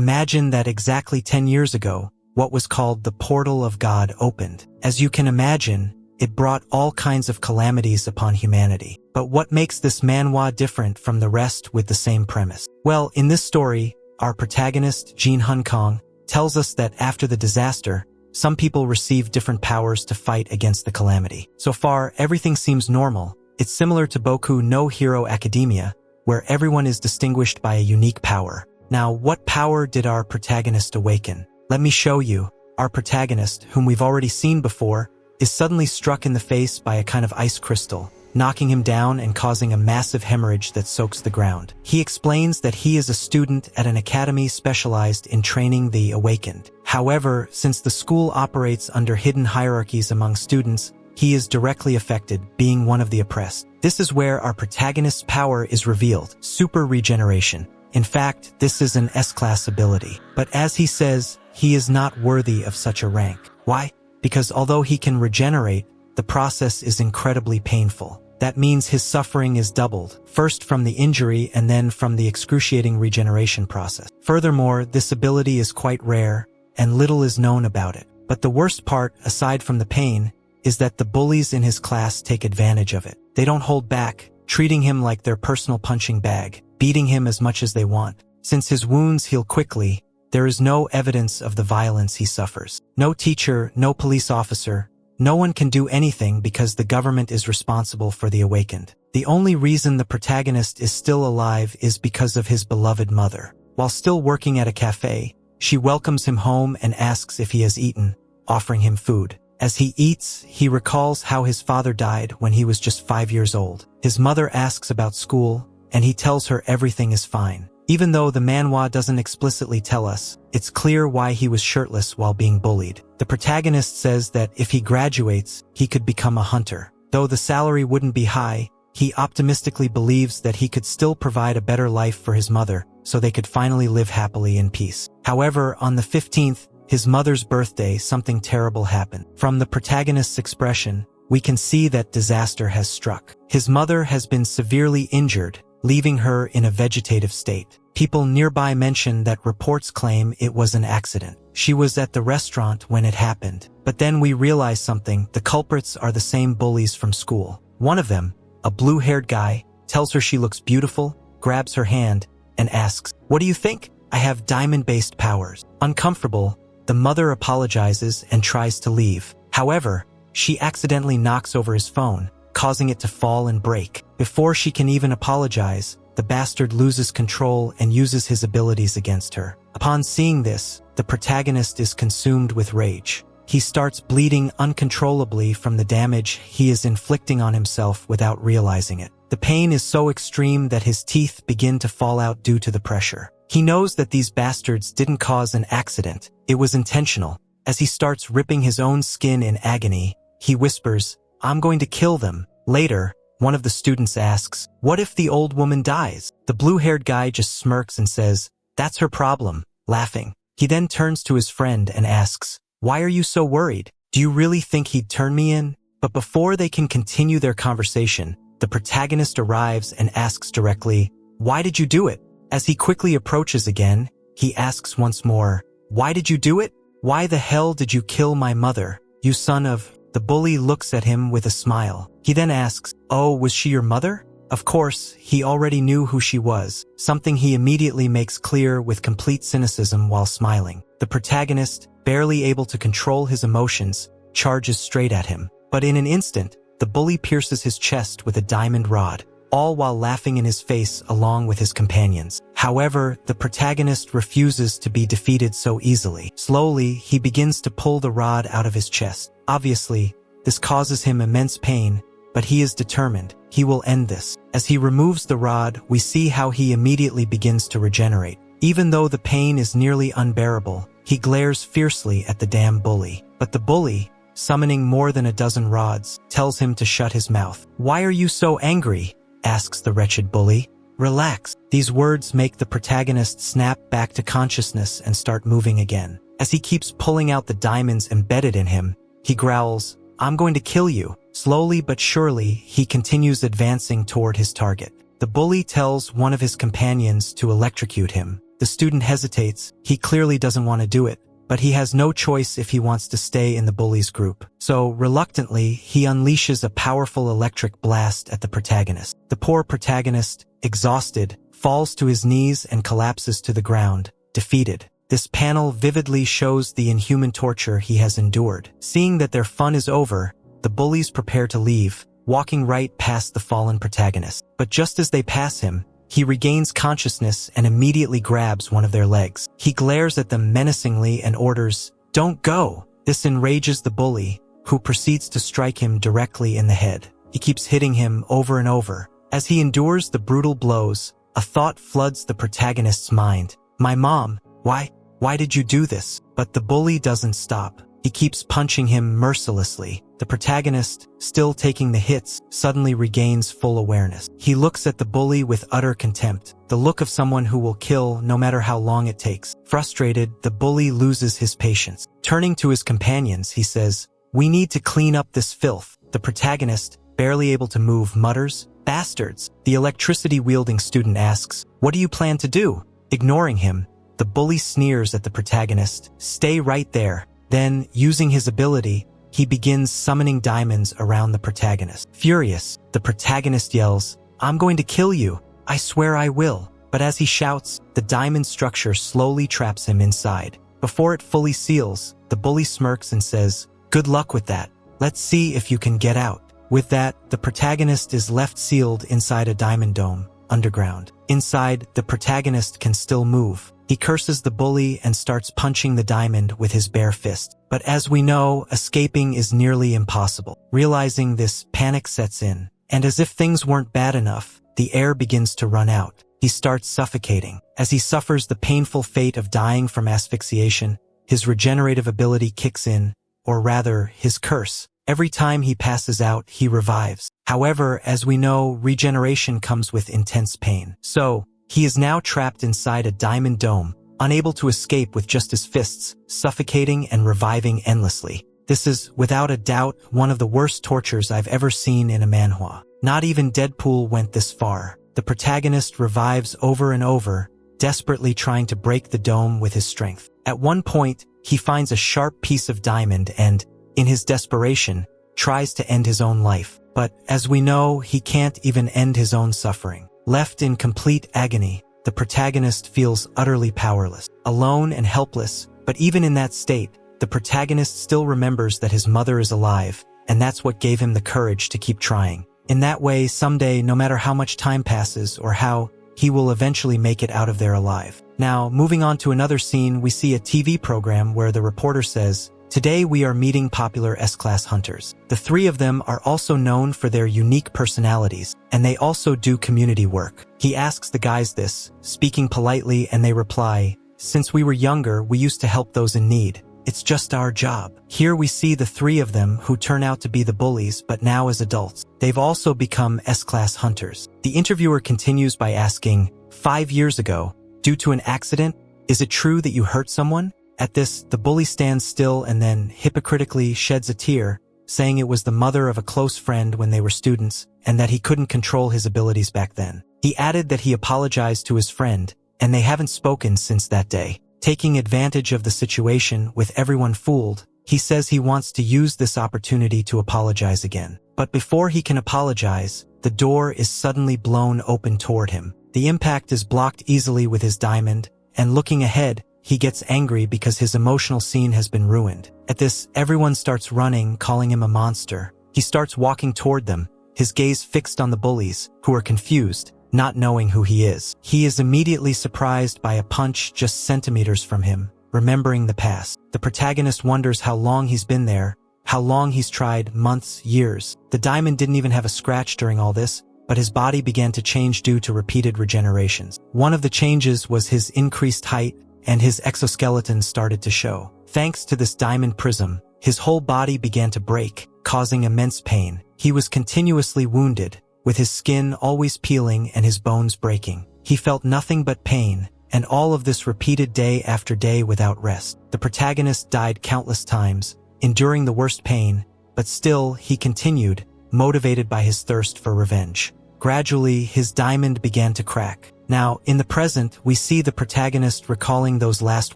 Imagine that exactly 10 years ago, what was called the Portal of God opened. As you can imagine, it brought all kinds of calamities upon humanity. But what makes this manhwa different from the rest with the same premise? Well, in this story, our protagonist, Jihyun Kang, tells us that after the disaster, some people receive different powers to fight against the calamity. So far, everything seems normal. It's similar to Boku no Hero Academia, where everyone is distinguished by a unique power. Now, what power did our protagonist awaken? Let me show you. Our protagonist, whom we've already seen before, is suddenly struck in the face by a kind of ice crystal, knocking him down and causing a massive hemorrhage that soaks the ground. He explains that he is a student at an academy specialized in training the awakened. However, since the school operates under hidden hierarchies among students, he is directly affected, being one of the oppressed. This is where our protagonist's power is revealed, super regeneration. In fact, this is an S-class ability. But as he says, he is not worthy of such a rank. Why? Because although he can regenerate, the process is incredibly painful. That means his suffering is doubled, first from the injury and then from the excruciating regeneration process. Furthermore, this ability is quite rare, and little is known about it. But the worst part, aside from the pain, is that the bullies in his class take advantage of it. They don't hold back, treating him like their personal punching bag, beating him as much as they want. Since his wounds heal quickly, there is no evidence of the violence he suffers. No teacher, no police officer, no one can do anything because the government is responsible for the awakened. The only reason the protagonist is still alive is because of his beloved mother. While still working at a cafe, she welcomes him home and asks if he has eaten, offering him food. As he eats, he recalls how his father died when he was just 5 years old. His mother asks about school, and he tells her everything is fine. Even though the manhwa doesn't explicitly tell us, it's clear why he was shirtless while being bullied. The protagonist says that if he graduates, he could become a hunter. Though the salary wouldn't be high, he optimistically believes that he could still provide a better life for his mother, so they could finally live happily in peace. However, on the 15th, his mother's birthday, something terrible happened. From the protagonist's expression, we can see that disaster has struck. His mother has been severely injured, leaving her in a vegetative state. People nearby mention that reports claim it was an accident. She was at the restaurant when it happened. But then we realize something. The culprits are the same bullies from school. One of them, a blue-haired guy, tells her she looks beautiful, grabs her hand, and asks, "What do you think? I have diamond-based powers." Uncomfortable, the mother apologizes and tries to leave. However, she accidentally knocks over his phone, causing it to fall and break. Before she can even apologize, the bastard loses control and uses his abilities against her. Upon seeing this, the protagonist is consumed with rage. He starts bleeding uncontrollably from the damage he is inflicting on himself without realizing it. The pain is so extreme that his teeth begin to fall out due to the pressure. He knows that these bastards didn't cause an accident. It was intentional. As he starts ripping his own skin in agony, he whispers, "I'm going to kill them." Later, one of the students asks, "What if the old woman dies?" The blue-haired guy just smirks and says, "That's her problem," laughing. He then turns to his friend and asks, "Why are you so worried? Do you really think he'd turn me in?" But before they can continue their conversation, the protagonist arrives and asks directly, "Why did you do it?" As he quickly approaches again, he asks once more, "Why did you do it? Why the hell did you kill my mother, you son of..." The bully looks at him with a smile. He then asks, "Oh, was she your mother?" Of course, he already knew who she was, something he immediately makes clear with complete cynicism while smiling. The protagonist, barely able to control his emotions, charges straight at him. But in an instant, the bully pierces his chest with a diamond rod, all while laughing in his face along with his companions. However, the protagonist refuses to be defeated so easily. Slowly, he begins to pull the rod out of his chest. Obviously, this causes him immense pain, but he is determined. He will end this. As he removes the rod, we see how he immediately begins to regenerate. Even though the pain is nearly unbearable, he glares fiercely at the damn bully. But the bully, summoning more than a dozen rods, tells him to shut his mouth. "Why are you so angry?" asks the wretched bully. "Relax." These words make the protagonist snap back to consciousness and start moving again. As he keeps pulling out the diamonds embedded in him, he growls, "I'm going to kill you." Slowly but surely, he continues advancing toward his target. The bully tells one of his companions to electrocute him. The student hesitates. He clearly doesn't want to do it, but he has no choice if he wants to stay in the bullies group. So, reluctantly, he unleashes a powerful electric blast at the protagonist. The poor protagonist, exhausted, falls to his knees and collapses to the ground, defeated. This panel vividly shows the inhuman torture he has endured. Seeing that their fun is over, the bullies prepare to leave, walking right past the fallen protagonist. But just as they pass him, he regains consciousness and immediately grabs one of their legs. He glares at them menacingly and orders, "Don't go!" This enrages the bully, who proceeds to strike him directly in the head. He keeps hitting him over and over. As he endures the brutal blows, a thought floods the protagonist's mind. "My mom, why did you do this?" But the bully doesn't stop. He keeps punching him mercilessly. The protagonist, still taking the hits, suddenly regains full awareness. He looks at the bully with utter contempt, the look of someone who will kill no matter how long it takes. Frustrated, the bully loses his patience. Turning to his companions, he says, "We need to clean up this filth." The protagonist, barely able to move, mutters, "Bastards." The electricity-wielding student asks, "What do you plan to do?" Ignoring him, the bully sneers at the protagonist, "Stay right there." Then, using his ability, he begins summoning diamonds around the protagonist. Furious, the protagonist yells, "I'm going to kill you. I swear I will." But as he shouts, the diamond structure slowly traps him inside. Before it fully seals, the bully smirks and says, "Good luck with that. Let's see if you can get out." With that, the protagonist is left sealed inside a diamond dome, underground. Inside, the protagonist can still move. He curses the bully and starts punching the diamond with his bare fist. But as we know, escaping is nearly impossible. Realizing this, panic sets in. And as if things weren't bad enough, the air begins to run out. He starts suffocating. As he suffers the painful fate of dying from asphyxiation, his regenerative ability kicks in, or rather, his curse. Every time he passes out, he revives. However, as we know, regeneration comes with intense pain. So, he is now trapped inside a diamond dome, unable to escape with just his fists, suffocating and reviving endlessly. This is, without a doubt, one of the worst tortures I've ever seen in a manhwa. Not even Deadpool went this far. The protagonist revives over and over, desperately trying to break the dome with his strength. At one point, he finds a sharp piece of diamond and, in his desperation, tries to end his own life. But, as we know, he can't even end his own suffering. Left in complete agony, the protagonist feels utterly powerless, alone and helpless, but even in that state, the protagonist still remembers that his mother is alive, and that's what gave him the courage to keep trying. In that way, someday, no matter how much time passes or how, he will eventually make it out of there alive. Now, moving on to another scene, we see a TV program where the reporter says, "Today we are meeting popular S-class hunters. The three of them are also known for their unique personalities, and they also do community work." He asks the guys this, speaking politely, and they reply, "Since we were younger, we used to help those in need. It's just our job." Here we see the three of them who turn out to be the bullies, but now as adults. They've also become S-class hunters. The interviewer continues by asking, 5 years ago, due to an accident, is it true that you hurt someone?" At this, the bully stands still and then hypocritically sheds a tear, saying it was the mother of a close friend when they were students, and that he couldn't control his abilities back then. He added that he apologized to his friend, and they haven't spoken since that day. Taking advantage of the situation, with everyone fooled, he says he wants to use this opportunity to apologize again. But before he can apologize, the door is suddenly blown open toward him. The impact is blocked easily with his diamond, and looking ahead, he gets angry because his emotional scene has been ruined. At this, everyone starts running, calling him a monster. He starts walking toward them, his gaze fixed on the bullies, who are confused, not knowing who he is. He is immediately surprised by a punch just centimeters from him, remembering the past. The protagonist wonders how long he's been there, how long he's tried, months, years. The diamond didn't even have a scratch during all this, but his body began to change due to repeated regenerations. One of the changes was his increased height, and his exoskeleton started to show. Thanks to this diamond prism, his whole body began to break, causing immense pain. He was continuously wounded, with his skin always peeling and his bones breaking. He felt nothing but pain, and all of this repeated day after day without rest. The protagonist died countless times, enduring the worst pain, but still he continued, motivated by his thirst for revenge. Gradually, his diamond began to crack. Now, in the present, we see the protagonist recalling those last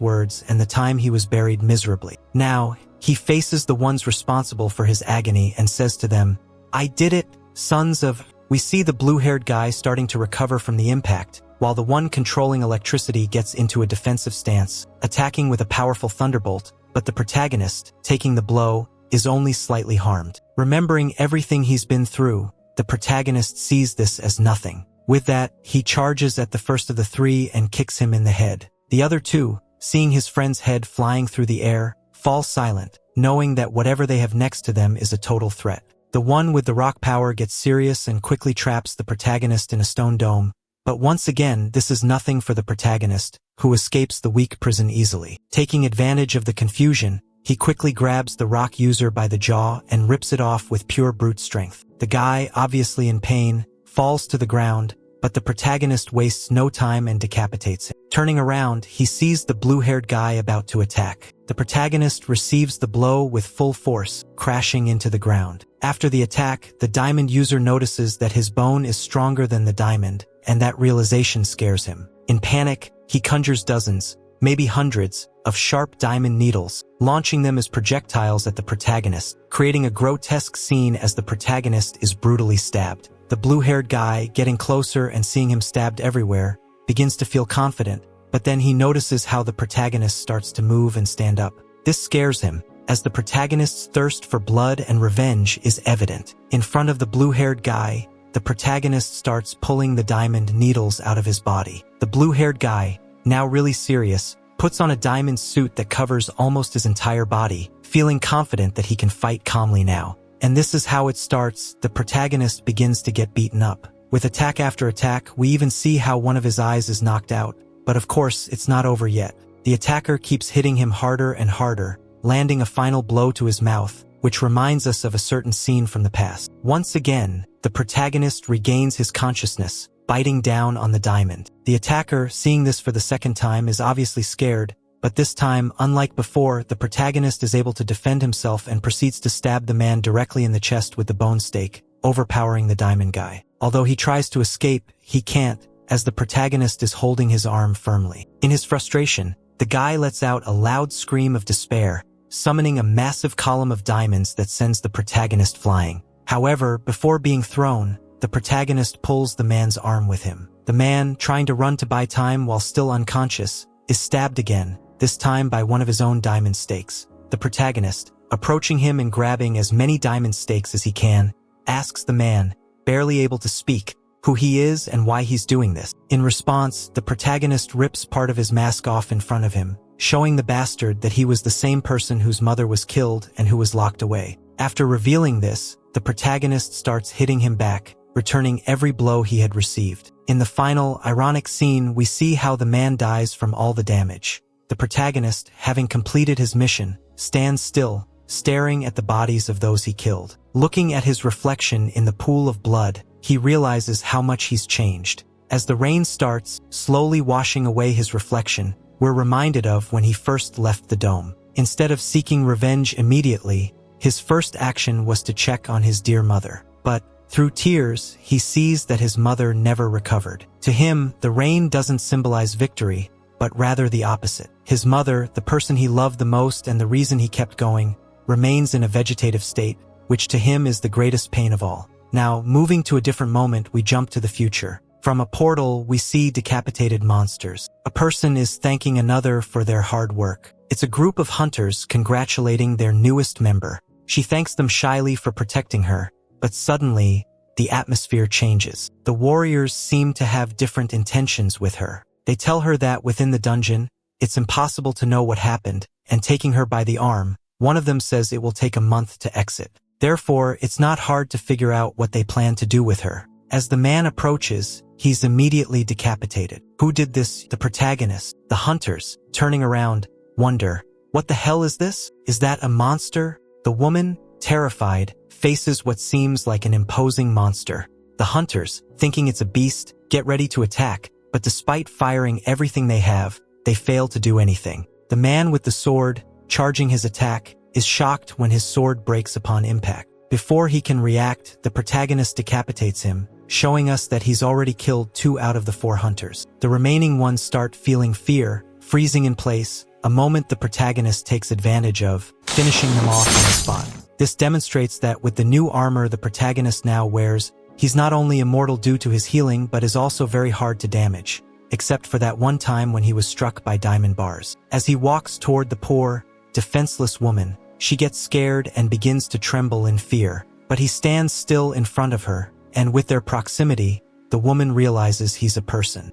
words and the time he was buried miserably. Now, he faces the ones responsible for his agony and says to them, "I did it, sons of..." We see the blue-haired guy starting to recover from the impact, while the one controlling electricity gets into a defensive stance, attacking with a powerful thunderbolt, but the protagonist, taking the blow, is only slightly harmed. Remembering everything he's been through, the protagonist sees this as nothing. With that, he charges at the first of the three and kicks him in the head. The other two, seeing his friend's head flying through the air, fall silent, knowing that whatever they have next to them is a total threat. The one with the rock power gets serious and quickly traps the protagonist in a stone dome, but once again this is nothing for the protagonist, who escapes the weak prison easily. Taking advantage of the confusion, he quickly grabs the rock user by the jaw and rips it off with pure brute strength. The guy, obviously in pain, falls to the ground, but the protagonist wastes no time and decapitates him. Turning around, he sees the blue-haired guy about to attack. The protagonist receives the blow with full force, crashing into the ground. After the attack, the diamond user notices that his bone is stronger than the diamond, and that realization scares him. In panic, he conjures dozens, maybe hundreds, of sharp diamond needles, launching them as projectiles at the protagonist, creating a grotesque scene as the protagonist is brutally stabbed. The blue-haired guy, getting closer and seeing him stabbed everywhere, begins to feel confident, but then he notices how the protagonist starts to move and stand up. This scares him, as the protagonist's thirst for blood and revenge is evident. In front of the blue-haired guy, the protagonist starts pulling the diamond needles out of his body. The blue-haired guy, now really serious, puts on a diamond suit that covers almost his entire body, feeling confident that he can fight calmly now. And this is how it starts. The protagonist begins to get beaten up. With attack after attack, we even see how one of his eyes is knocked out. But of course, it's not over yet. The attacker keeps hitting him harder and harder, landing a final blow to his mouth, which reminds us of a certain scene from the past. Once again, the protagonist regains his consciousness, biting down on the diamond. The attacker, seeing this for the second time, is obviously scared, but this time, unlike before, the protagonist is able to defend himself and proceeds to stab the man directly in the chest with the bone stake, overpowering the diamond guy. Although he tries to escape, he can't, as the protagonist is holding his arm firmly. In his frustration, the guy lets out a loud scream of despair, summoning a massive column of diamonds that sends the protagonist flying. However, before being thrown, the protagonist pulls the man's arm with him. The man, trying to run to buy time while still unconscious, is stabbed again, this time by one of his own diamond stakes. The protagonist, approaching him and grabbing as many diamond stakes as he can, asks the man, barely able to speak, who he is and why he's doing this. In response, the protagonist rips part of his mask off in front of him, showing the bastard that he was the same person whose mother was killed and who was locked away. After revealing this, the protagonist starts hitting him back, returning every blow he had received. In the final, ironic scene, we see how the man dies from all the damage. The protagonist, having completed his mission, stands still, staring at the bodies of those he killed. Looking at his reflection in the pool of blood, he realizes how much he's changed. As the rain starts, slowly washing away his reflection, we're reminded of when he first left the dome. Instead of seeking revenge immediately, his first action was to check on his dear mother. But, through tears, he sees that his mother never recovered. To him, the rain doesn't symbolize victory, but rather the opposite. His mother, the person he loved the most and the reason he kept going, remains in a vegetative state, which to him is the greatest pain of all. Now, moving to a different moment, we jump to the future. From a portal, we see decapitated monsters. A person is thanking another for their hard work. It's a group of hunters congratulating their newest member. She thanks them shyly for protecting her, but suddenly, the atmosphere changes. The warriors seem to have different intentions with her. They tell her that within the dungeon, it's impossible to know what happened, and taking her by the arm, one of them says it will take a month to exit. Therefore, it's not hard to figure out what they plan to do with her. As the man approaches, he's immediately decapitated. Who did this? The protagonist. The hunters, turning around, wonder, what the hell is this? Is that a monster? The woman, terrified, faces what seems like an imposing monster. The hunters, thinking it's a beast, get ready to attack, but despite firing everything they have, they fail to do anything. The man with the sword, charging his attack, is shocked when his sword breaks upon impact. Before he can react, the protagonist decapitates him, showing us that he's already killed 2 out of the 4 hunters. The remaining ones start feeling fear, freezing in place, a moment the protagonist takes advantage of, finishing them off on the spot. This demonstrates that with the new armor the protagonist now wears, he's not only immortal due to his healing but is also very hard to damage, except for that one time when he was struck by diamond bars. As he walks toward the poor, defenseless woman, she gets scared and begins to tremble in fear, but he stands still in front of her, and with their proximity, the woman realizes he's a person.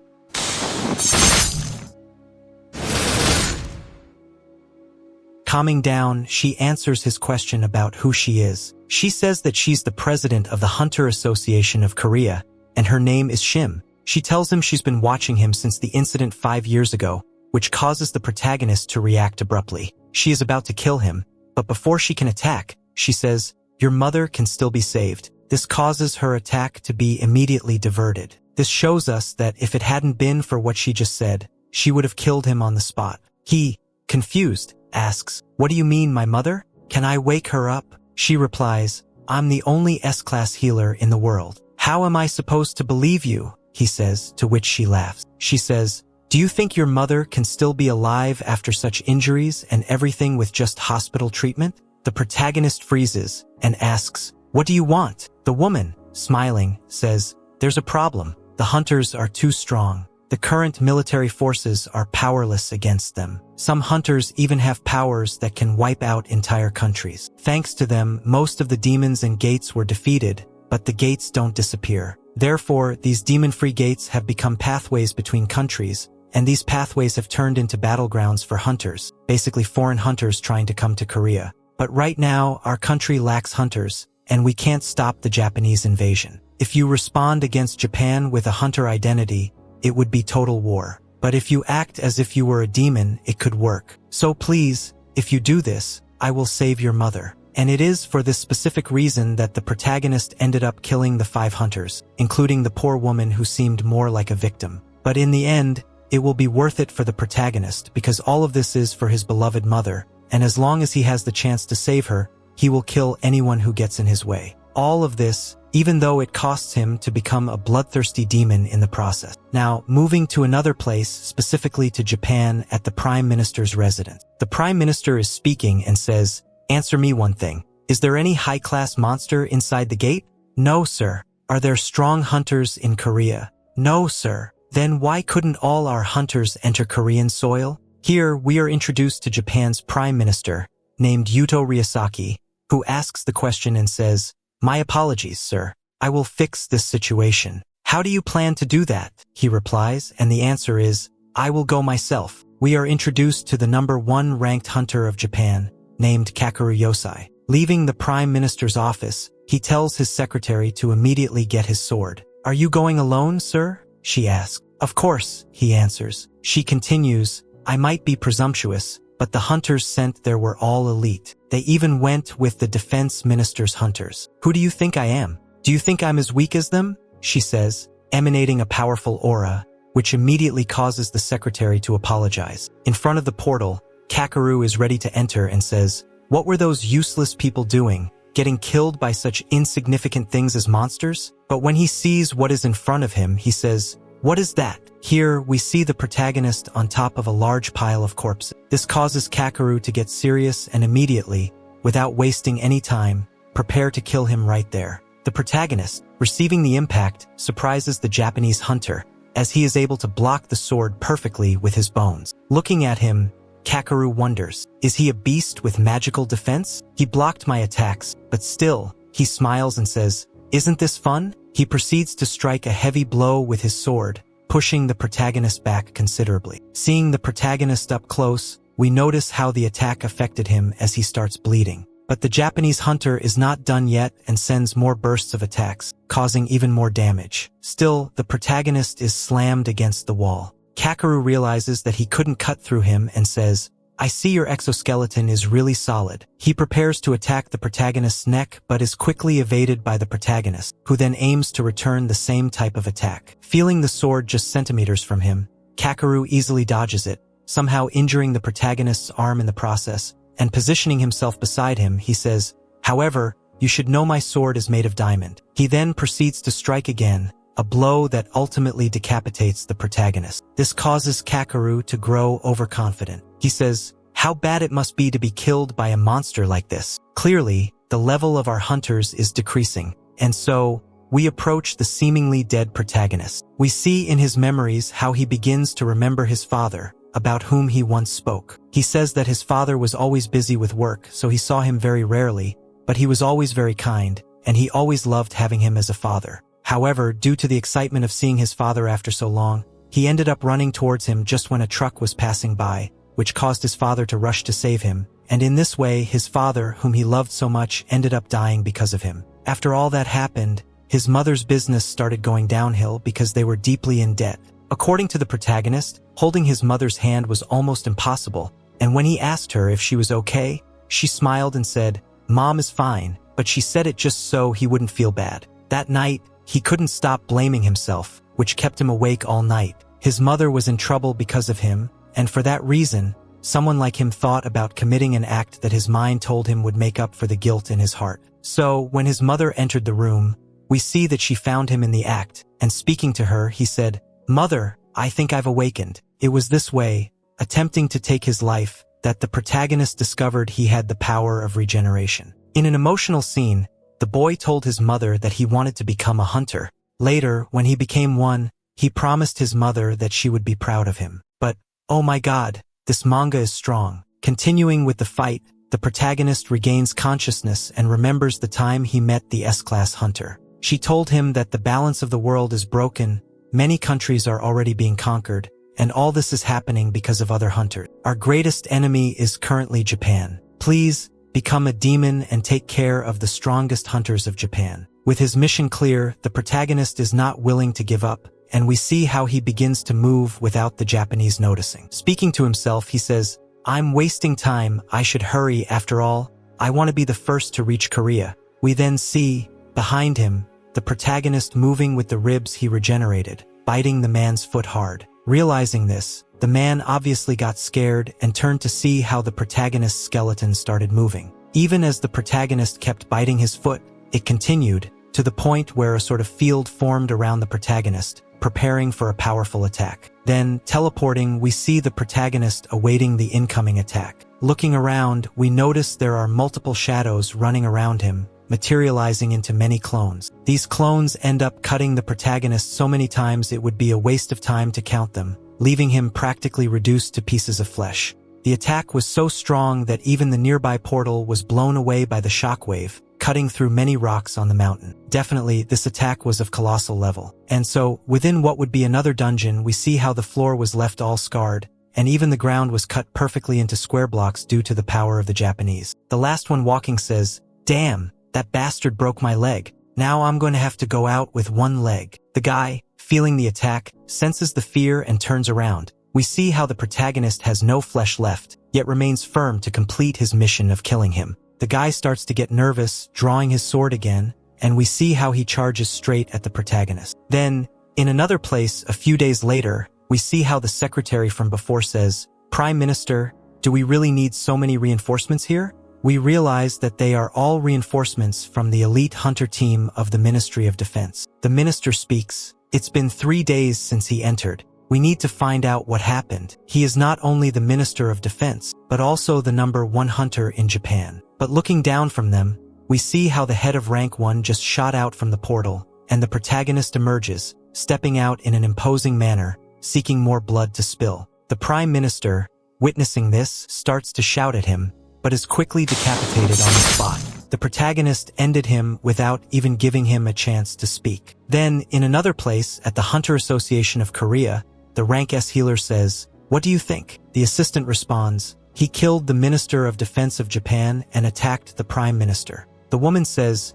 Calming down, she answers his question about who she is. She says that she's the president of the Hunter Association of Korea, and her name is Shim. She tells him she's been watching him since the incident 5 years ago, which causes the protagonist to react abruptly. She is about to kill him, but before she can attack, she says, "Your mother can still be saved." This causes her attack to be immediately diverted. This shows us that if it hadn't been for what she just said, she would have killed him on the spot. He, confused, asks, "What do you mean, my mother? Can I wake her up?" She replies, "I'm the only S-class healer in the world. How am I supposed to believe you?" he says, to which she laughs. She says, "Do you think your mother can still be alive after such injuries and everything with just hospital treatment?" The protagonist freezes and asks, "What do you want?" The woman, smiling, says, "There's a problem. The hunters are too strong. The current military forces are powerless against them. Some hunters even have powers that can wipe out entire countries. Thanks to them, most of the demons and gates were defeated, but the gates don't disappear. Therefore, these demon-free gates have become pathways between countries, and these pathways have turned into battlegrounds for hunters, basically foreign hunters trying to come to Korea. But right now, our country lacks hunters, and we can't stop the Japanese invasion. If you respond against Japan with a hunter identity, it would be total war. But if you act as if you were a demon, it could work. So please, if you do this, I will save your mother." And it is for this specific reason that the protagonist ended up killing the 5 hunters, including the poor woman who seemed more like a victim. But in the end, it will be worth it for the protagonist because all of this is for his beloved mother, and as long as he has the chance to save her, he will kill anyone who gets in his way. All of this, even though it costs him to become a bloodthirsty demon in the process. Now, moving to another place, specifically to Japan at the Prime Minister's residence. The Prime Minister is speaking and says, "Answer me one thing. Is there any high-class monster inside the gate?" "No, sir." "Are there strong hunters in Korea?" "No, sir." "Then why couldn't all our hunters enter Korean soil?" Here, we are introduced to Japan's Prime Minister, named Yuto Ryosaki, who asks the question and says, "My apologies, sir. I will fix this situation." "How do you plan to do that?" he replies, and the answer is, "I will go myself." We are introduced to the #1 ranked hunter of Japan, named Kakeru Yosai. Leaving the Prime Minister's office, he tells his secretary to immediately get his sword. "Are you going alone, sir?" she asks. "Of course," he answers. She continues, "I might be presumptuous, but the hunters sent there were all elite. They even went with the defense minister's hunters. Who do you think I am? Do you think I'm as weak as them?" she says, emanating a powerful aura, which immediately causes the secretary to apologize. In front of the portal, Kakeru is ready to enter and says, "What were those useless people doing, getting killed by such insignificant things as monsters?" But when he sees what is in front of him, he says, "What is that?" Here, we see the protagonist on top of a large pile of corpses. This causes Kakeru to get serious and immediately, without wasting any time, prepare to kill him right there. The protagonist, receiving the impact, surprises the Japanese hunter, as he is able to block the sword perfectly with his bones. Looking at him, Kakeru wonders, is he a beast with magical defense? He blocked my attacks, but still, he smiles and says, "Isn't this fun?" He proceeds to strike a heavy blow with his sword, pushing the protagonist back considerably. Seeing the protagonist up close, we notice how the attack affected him as he starts bleeding. But the Japanese hunter is not done yet and sends more bursts of attacks, causing even more damage. Still, the protagonist is slammed against the wall. Kakeru realizes that he couldn't cut through him and says, "I see your exoskeleton is really solid." He prepares to attack the protagonist's neck but is quickly evaded by the protagonist, who then aims to return the same type of attack. Feeling the sword just centimeters from him, Kakeru easily dodges it, somehow injuring the protagonist's arm in the process, and positioning himself beside him, he says, "However, You should know my sword is made of diamond. He then proceeds to strike again, a blow that ultimately decapitates the protagonist. This causes Kakeru to grow overconfident. He says, "How bad it must be to be killed by a monster like this." Clearly, the level of our hunters is decreasing, and so, we approach the seemingly dead protagonist. We see in his memories how he begins to remember his father, about whom he once spoke. He says that his father was always busy with work, so he saw him very rarely, but he was always very kind, and he always loved having him as a father. However, due to the excitement of seeing his father after so long, he ended up running towards him just when a truck was passing by, which caused his father to rush to save him, and in this way his father, whom he loved so much, ended up dying because of him. After all that happened, his mother's business started going downhill because they were deeply in debt. According to the protagonist, holding his mother's hand was almost impossible, and when he asked her if she was okay, she smiled and said, "Mom is fine," but she said it just so he wouldn't feel bad. That night, he couldn't stop blaming himself, which kept him awake all night. His mother was in trouble because of him, and for that reason, someone like him thought about committing an act that his mind told him would make up for the guilt in his heart. So, when his mother entered the room, we see that she found him in the act, and speaking to her, he said, "Mother, I think I've awakened." It was this way, attempting to take his life, that the protagonist discovered he had the power of regeneration. In an emotional scene, the boy told his mother that he wanted to become a hunter. Later, when he became one, he promised his mother that she would be proud of him. But, oh my god, this manga is strong. Continuing with the fight, the protagonist regains consciousness and remembers the time he met the S-class hunter. She told him that the balance of the world is broken, many countries are already being conquered, and all this is happening because of other hunters. Our greatest enemy is currently Japan. Please, become a demon and take care of the strongest hunters of Japan. With his mission clear, the protagonist is not willing to give up, and we see how he begins to move without the Japanese noticing. Speaking to himself, he says, "I'm wasting time, I should hurry after all, I want to be the first to reach Korea." We then see, behind him, the protagonist moving with the ribs he regenerated, biting the man's foot hard. Realizing this, the man obviously got scared and turned to see how the protagonist's skeleton started moving. Even as the protagonist kept biting his foot, it continued, to the point where a sort of field formed around the protagonist, preparing for a powerful attack. Then, teleporting, we see the protagonist awaiting the incoming attack. Looking around, we notice there are multiple shadows running around him, materializing into many clones. These clones end up cutting the protagonist so many times it would be a waste of time to count them, leaving him practically reduced to pieces of flesh. The attack was so strong that even the nearby portal was blown away by the shockwave, cutting through many rocks on the mountain. Definitely, this attack was of colossal level. And so, within what would be another dungeon, we see how the floor was left all scarred, and even the ground was cut perfectly into square blocks due to the power of the Japanese. The last one walking says, "Damn, that bastard broke my leg. Now I'm going to have to go out with one leg." The guy, feeling the attack, senses the fear and turns around. We see how the protagonist has no flesh left, yet remains firm to complete his mission of killing him. The guy starts to get nervous, drawing his sword again, and we see how he charges straight at the protagonist. Then, in another place, a few days later, we see how the secretary from before says, "Prime Minister, do we really need so many reinforcements here?" We realize that they are all reinforcements from the elite hunter team of the Ministry of Defense. The minister speaks, "It's been 3 days since he entered. We need to find out what happened. He is not only the Minister of Defense, but also the #1 hunter in Japan." But looking down from them, we see how the head of rank 1 just shot out from the portal, and the protagonist emerges, stepping out in an imposing manner, seeking more blood to spill. The Prime Minister, witnessing this, starts to shout at him, but is quickly decapitated on the spot. The protagonist ended him without even giving him a chance to speak. Then, in another place, at the Hunter Association of Korea, the rank S healer says, "What do you think?" The assistant responds, "He killed the Minister of Defense of Japan and attacked the Prime Minister." The woman says,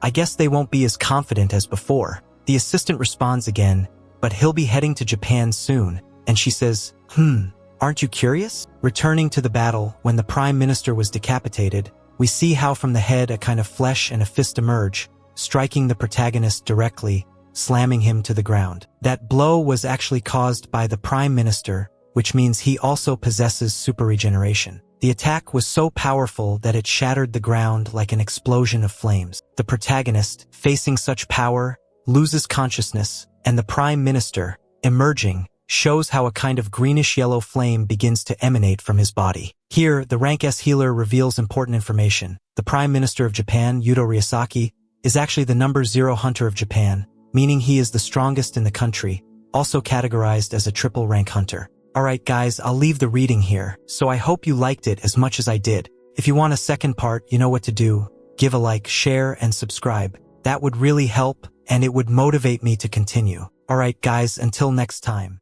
I guess they won't be as confident as before." The assistant responds again, "But he'll be heading to Japan soon," and she says, "Aren't you curious?" Returning to the battle, when the Prime Minister was decapitated, we see how from the head a kind of flesh and a fist emerge, striking the protagonist directly, slamming him to the ground. That blow was actually caused by the Prime Minister, which means he also possesses super regeneration. The attack was so powerful that it shattered the ground like an explosion of flames. The protagonist, facing such power, loses consciousness, and the Prime Minister, emerging, shows how a kind of greenish-yellow flame begins to emanate from his body. Here, the rank S healer reveals important information. The Prime Minister of Japan, Yudo Ryosaki, is actually the number 0 hunter of Japan, meaning he is the strongest in the country, also categorized as a triple rank hunter. Alright guys, I'll leave the reading here, so I hope you liked it as much as I did. If you want a second part, you know what to do. Give a like, share, and subscribe. That would really help, and it would motivate me to continue. Alright guys, until next time.